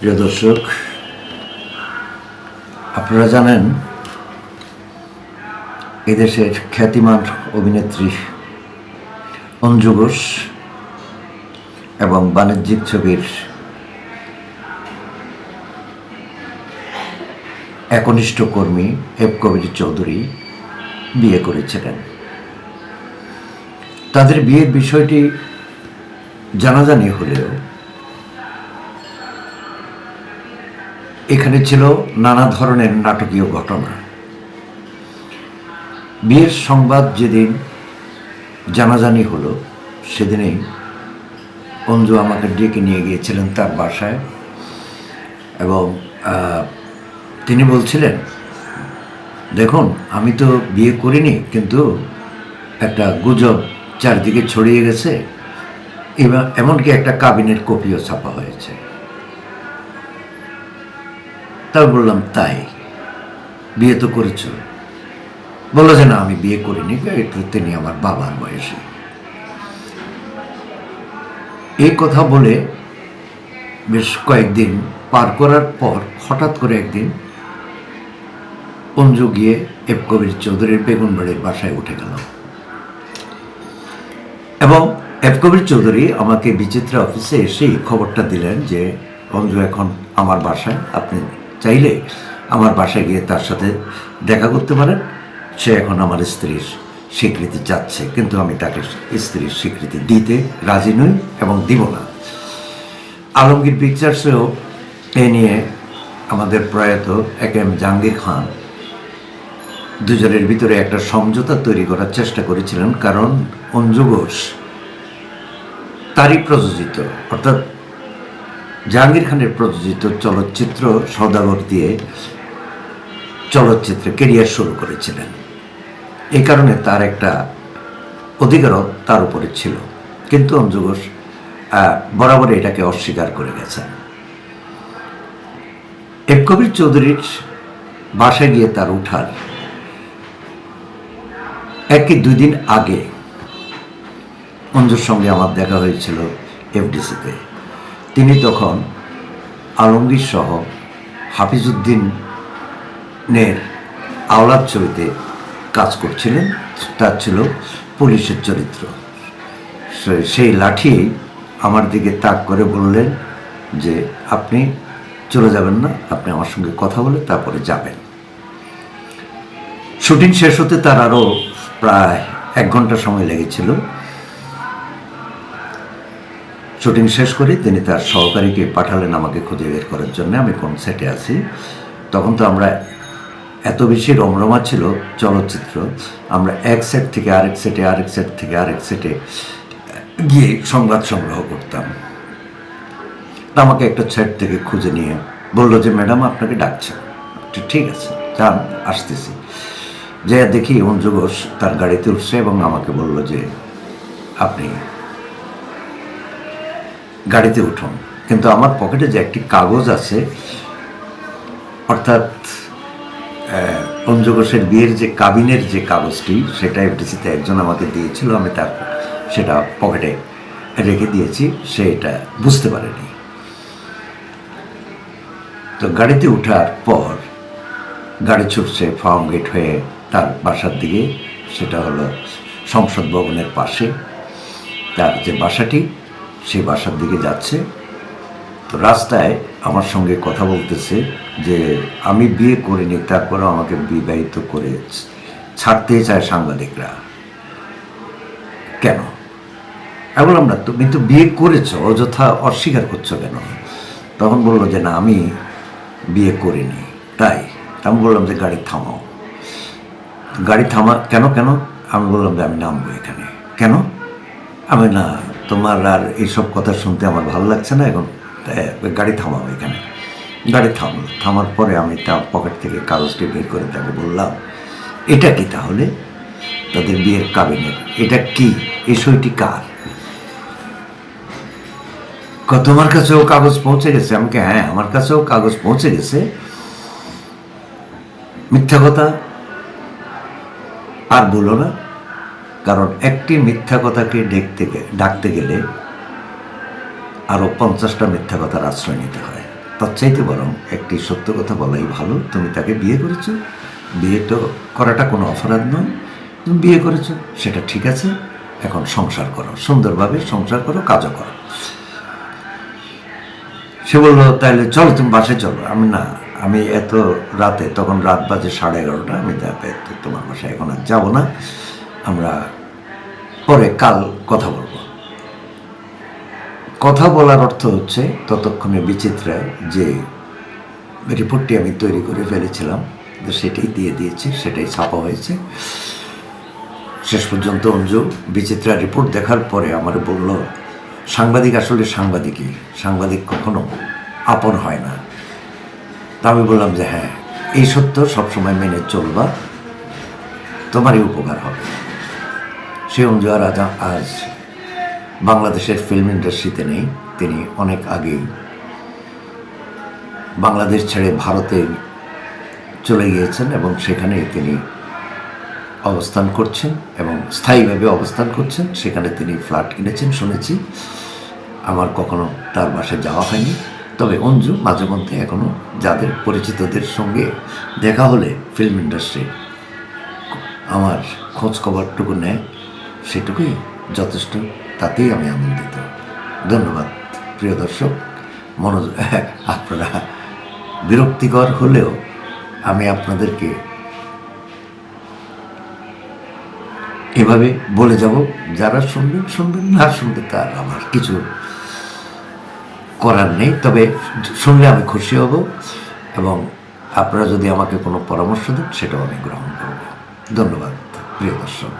প্রিয় দর্শক, আপনারা জানেন এদেশের খ্যাতিমান অভিনেত্রী অঞ্জু ঘোষ এবং বাণিজ্যিক ছবির একনিষ্ঠ কর্মী এফ কবির চৌধুরী বিয়ে করেছিলেন। তাদের বিয়ের বিষয়টি জানাজানি হলেও এখানে ছিল নানা ধরনের নাটকীয় ঘটনা। বিয়ের সংবাদ যেদিন জানাজানি হলো সেদিনেই অঞ্জু আমাকে ডেকে নিয়ে গিয়েছিলেন তার বাসায় এবং তিনি বলছিলেন, দেখুন আমি তো বিয়ে করিনি, কিন্তু একটা গুজব চারদিকে ছড়িয়ে গেছে, এমনকি একটা কাবিনের কপিও ছাপা হয়েছে। তাও বললাম, তাই বিয়ে তো করেছ? বললো যে না, আমি বিয়ে করিনি, তিনি আমার বাবার বয়সী। এই কথা বলে বেশ কয়েকদিন পার করার পর হঠাৎ করে একদিন অঞ্জু গিয়ে এফ কবির চৌধুরীর বেগুনবাড়ির বাসায় উঠে গেল এবং এফ কবির চৌধুরী আমাকে বিচিত্রা অফিসে এসেই খবরটা দিলেন যে অঞ্জু এখন আমার বাসায়, আপনি চাইলে আমার বাসায় গিয়ে তার সাথে দেখা করতে পারেন। সে এখন আমার স্ত্রীর স্বীকৃতি চাচ্ছে, কিন্তু আমি তাকে স্ত্রীর স্বীকৃতি দিতে রাজি নই এবং দিব না। আলমগীর পিকচার্সেও এ নিয়ে আমাদের প্রয়াত একেএম জাহাঙ্গীর খান দুজনের ভিতরে একটা সমঝোতা তৈরি করার চেষ্টা করেছিলেন, কারণ অঞ্জু ঘোষ তারই প্রযোজিত, অর্থাৎ জাহাঙ্গীর খানের প্রযোজিত চলচ্চিত্র সওদাগর দিয়ে চলচ্চিত্রে কেরিয়ার শুরু করেছিলেন। এই কারণে তার একটা অধিকারও তার উপরে ছিল, কিন্তু অঞ্জু ঘোষ বরাবর এটাকে অস্বীকার করে গেছেন। এফ কবির চৌধুরীর বাসায় গিয়ে তার উঠার এক কি দুই দিন আগে অঞ্জুর সঙ্গে আমার দেখা হয়েছিল এফডিসিতে। তিনি তখন আলমগীর সহ হাফিজউদ্দিনের আওলাদ ছবিতে কাজ করছিলেন। তার ছিল পুলিশের চরিত্র। সেই লাঠি আমার দিকে তাক করে বললেন যে আপনি চলে যাবেন না, আপনি আমার সঙ্গে কথা বলে তারপরে যাবেন। শুটিং শেষ হতে তার আরও প্রায় 1 ঘন্টা সময় লেগেছিল। শুটিং শেষ করে তিনি তার সহকারীকে পাঠালেন আমাকে খুঁজে বের করার জন্য আমি কোন সেটে আছি। তখন তো আমরা এত বেশি রমরমা ছিল চলচ্চিত্র, আমরা এক সেট থেকে আরেক সেটে, আরেক সেট থেকে আরেক সেটে গিয়ে সংবাদ সংগ্রহ করতাম। আমাকে একটা সেট থেকে খুঁজে নিয়ে বললো যে ম্যাডাম আপনাকে ডাকছে। ঠিক আছে, যান, আসতেছি। যে দেখি অঞ্জু ঘোষ তার গাড়িতে উঠছে এবং আমাকে বলল যে আপনি গাড়িতে উঠুন। কিন্তু আমার পকেটে যে একটি কাগজ আছে, অর্থাৎ অঞ্জু ঘোষের বিয়ের যে কাবিনের যে কাগজটি, সেটা এফডিসিতে একজন আমাকে দিয়েছিল, আমি তার সেটা পকেটে রেখে দিয়েছি, সেটা বুঝতে পারেনি। তো গাড়িতে ওঠার পর গাড়ি ছুটছে ফার্ম গেট হয়ে তার বাসার দিকে। সেটা হলো সংসদ ভবনের পাশে তার যে বাসাটি, সেই বাসার দিকে যাচ্ছে। তো রাস্তায় আমার সঙ্গে কথা বলতেছে যে আমি বিয়ে করিনি, তারপরেও আমাকে বিবাহিত করে ছাড়তে চায় সাংবাদিকরা, কেন? আমি বললাম, না তুমি তো বিয়ে করেছো, অযথা অস্বীকার করছো কেন? তখন বললো যে না, আমি বিয়ে করিনি। তাই আমি বললাম যে গাড়ি থামাও। গাড়ি থামা কেন? আমি বললাম যে আমি নামবো এখানে। কেন? আমি না, তোমার আর এইসব কথা শুনতে আমার ভালো লাগছে না এখন, গাড়ি থামাও এখানে। গাড়ি থামার পরে আমি তার পকেট থেকে কাগজটি বের করে তাকে বললাম, এটা কি তাহলে? তাদের বিয়ের কাবিনের এটা কি? এই সইটি কার? তোমার কাছেও কাগজ পৌঁছে গেছে? আমাকে হ্যাঁ, আমার কাছেও কাগজ পৌঁছে গেছে। মিথ্যা কথা আর বলো না, কারণ একটি মিথ্যা কথাকে ডাকতে গেলে আরো 50টা মিথ্যা কথার আশ্রয় নিতে হয়। তার চাইতে বরং একটি সত্য কথা বলাই ভালো, তুমি তাকে বিয়ে করেছো, বিয়ে তো করাটা কোনো অপরাধ নয়, তুমি বিয়ে করেছো সেটা ঠিক আছে, এখন সংসার করো, সুন্দরভাবে সংসার করো, কাজও করো। সে বললো তাহলে চলো তুমি বাসায় চলো। আমি না, আমি এত রাতে, তখন রাত বাজে 11:30, আমি তোমার বাসায় এখন আর যাবো না, আমরা পরে কাল কথা বলবো। কথা বলার অর্থ হচ্ছে ততক্ষণে বিচিত্রায় যে রিপোর্টটি আমি তৈরি করে ফেলেছিলাম সেটাই দিয়ে দিয়েছি, সেটাই ছাপা হয়েছে। শেষ পর্যন্ত অঞ্জু বিচিত্রা রিপোর্ট দেখার পরে আমার বলল, সাংবাদিক আসলে সাংবাদিকই, সাংবাদিক কখনো আপন হয় না। তা আমি বললাম যে হ্যাঁ, এই সত্য সবসময় মেনে চলবা, তোমারই উপকার হবে। সে অঞ্জু আর আজ বাংলাদেশের ফিল্ম ইন্ডাস্ট্রিতে নেই। তিনি অনেক আগেই বাংলাদেশ ছেড়ে ভারতে চলে গিয়েছেন এবং সেখানেই তিনি অবস্থান করছেন এবং স্থায়ীভাবে অবস্থান করছেন। সেখানে তিনি ফ্ল্যাট কিনেছেন শুনেছি, আমার কখনো তার বাসায় যাওয়া হয়নি। তবে অঞ্জু মাঝে মধ্যে এখনও যাদের পরিচিতদের সঙ্গে দেখা হলে ফিল্ম ইন্ডাস্ট্রি আমার খোঁজ খবরটুকু নেয়, সেটুকুই যথেষ্ট, তাতেই আমি আনন্দিত। ধন্যবাদ প্রিয় দর্শক। আপনারা বিরক্তিকর হলেও আমি আপনাদেরকে এভাবে বলে যাব, যারা শুনবেন শুনবেন, না শুনবে তার আমার কিছু করার নেই। তবে শুনলে আমি খুশি হব এবং আপনারা যদি আমাকে কোনো পরামর্শ দেন সেটাও আমি গ্রহণ করব। ধন্যবাদ প্রিয় দর্শক।